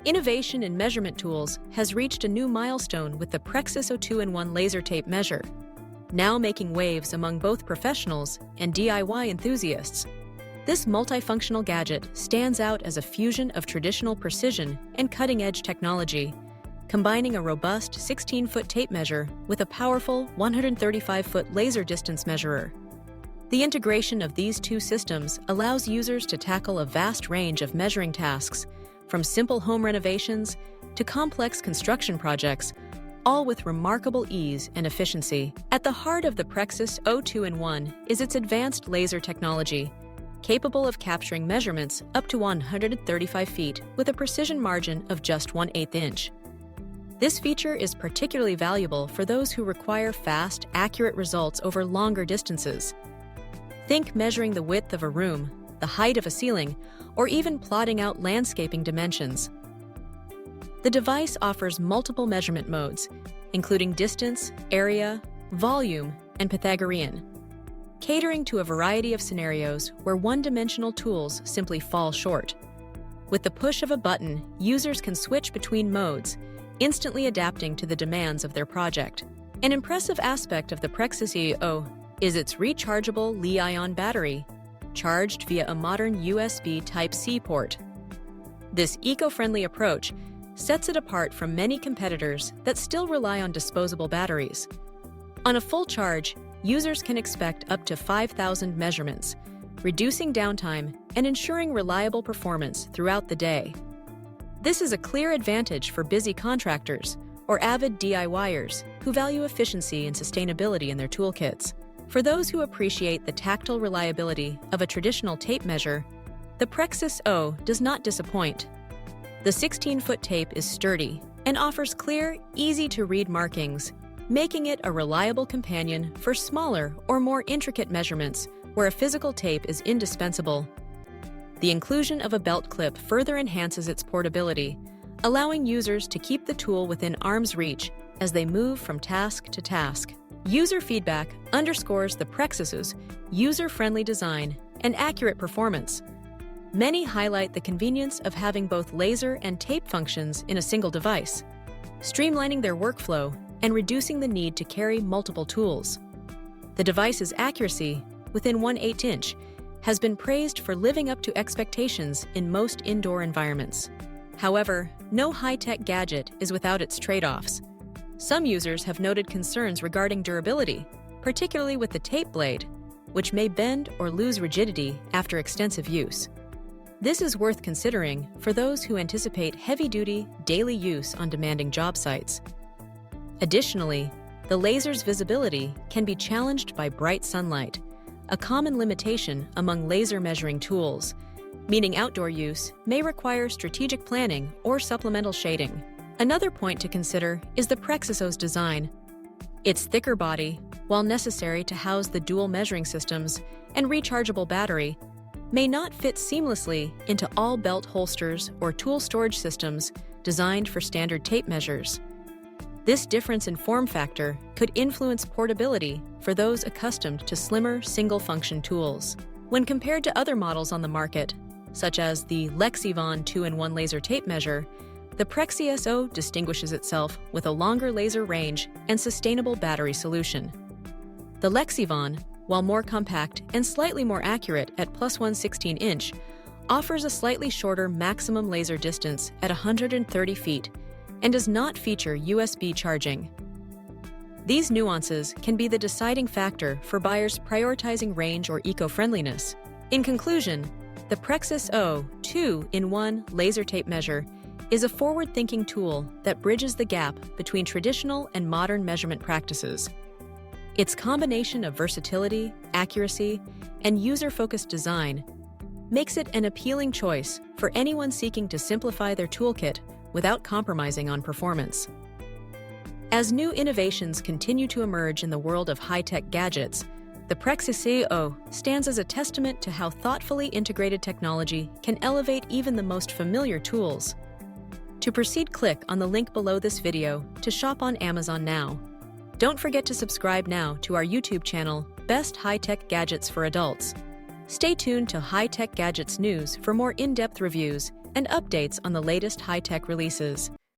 Innovation in measurement tools has reached a new milestone with the PREXISO 2-in-1 laser tape measure, now making waves among both professionals and DIY enthusiasts. This multifunctional gadget stands out as a fusion of traditional precision and cutting-edge technology, combining a robust 16-foot tape measure with a powerful 135-foot laser distance measurer. The integration of these two systems allows users to tackle a vast range of measuring tasks, from simple home renovations to complex construction projects, all with remarkable ease and efficiency. At the heart of the PREXISO 2-in-1 is its advanced laser technology, capable of capturing measurements up to 135 feet with a precision margin of just 1/8 inch. This feature is particularly valuable for those who require fast, accurate results over longer distances. Think measuring the width of a room, the height of a ceiling, or even plotting out landscaping dimensions. The device offers multiple measurement modes, including distance, area, volume, and Pythagorean, catering to a variety of scenarios where one-dimensional tools simply fall short. With the push of a button, users can switch between modes, instantly adapting to the demands of their project. An impressive aspect of the PREXISO is its rechargeable Li-ion battery, charged via a modern USB Type-C port. This eco-friendly approach sets it apart from many competitors that still rely on disposable batteries. On a full charge, users can expect up to 5,000 measurements, reducing downtime and ensuring reliable performance throughout the day. This is a clear advantage for busy contractors or avid DIYers who value efficiency and sustainability in their toolkits. For those who appreciate the tactile reliability of a traditional tape measure, the PREXISO does not disappoint. The 16-foot tape is sturdy and offers clear, easy-to-read markings, making it a reliable companion for smaller or more intricate measurements where a physical tape is indispensable. The inclusion of a belt clip further enhances its portability, allowing users to keep the tool within arm's reach as they move from task to task. User feedback underscores the PREXISO's user-friendly design and accurate performance. Many highlight the convenience of having both laser and tape functions in a single device, streamlining their workflow and reducing the need to carry multiple tools. The device's accuracy, within 1/8 inch, has been praised for living up to expectations in most indoor environments. However, no high-tech gadget is without its trade-offs. Some users have noted concerns regarding durability, particularly with the tape blade, which may bend or lose rigidity after extensive use. This is worth considering for those who anticipate heavy-duty, daily use on demanding job sites. Additionally, the laser's visibility can be challenged by bright sunlight, a common limitation among laser measuring tools, meaning outdoor use may require strategic planning or supplemental shading. Another point to consider is the PREXISO's design. Its thicker body, while necessary to house the dual measuring systems and rechargeable battery, may not fit seamlessly into all belt holsters or tool storage systems designed for standard tape measures. This difference in form factor could influence portability for those accustomed to slimmer, single-function tools. When compared to other models on the market, such as the LEXIVON 2-in-1 laser tape measure, the PREXISO distinguishes itself with a longer laser range and sustainable battery solution. The LEXIVON, while more compact and slightly more accurate at +1/16 inch, offers a slightly shorter maximum laser distance at 130 feet and does not feature USB charging. These nuances can be the deciding factor for buyers prioritizing range or eco-friendliness. In conclusion, the PREXISO 2-in-1 laser tape measure is a forward-thinking tool that bridges the gap between traditional and modern measurement practices. Its combination of versatility, accuracy, and user-focused design makes it an appealing choice for anyone seeking to simplify their toolkit without compromising on performance. As new innovations continue to emerge in the world of high-tech gadgets, the PREXISO stands as a testament to how thoughtfully integrated technology can elevate even the most familiar tools. To proceed, click on the link below this video to shop on Amazon now. Don't forget to subscribe now to our YouTube channel, Best High-Tech Gadgets for Adults. Stay tuned to High-Tech Gadgets News for more in-depth reviews and updates on the latest high-tech releases.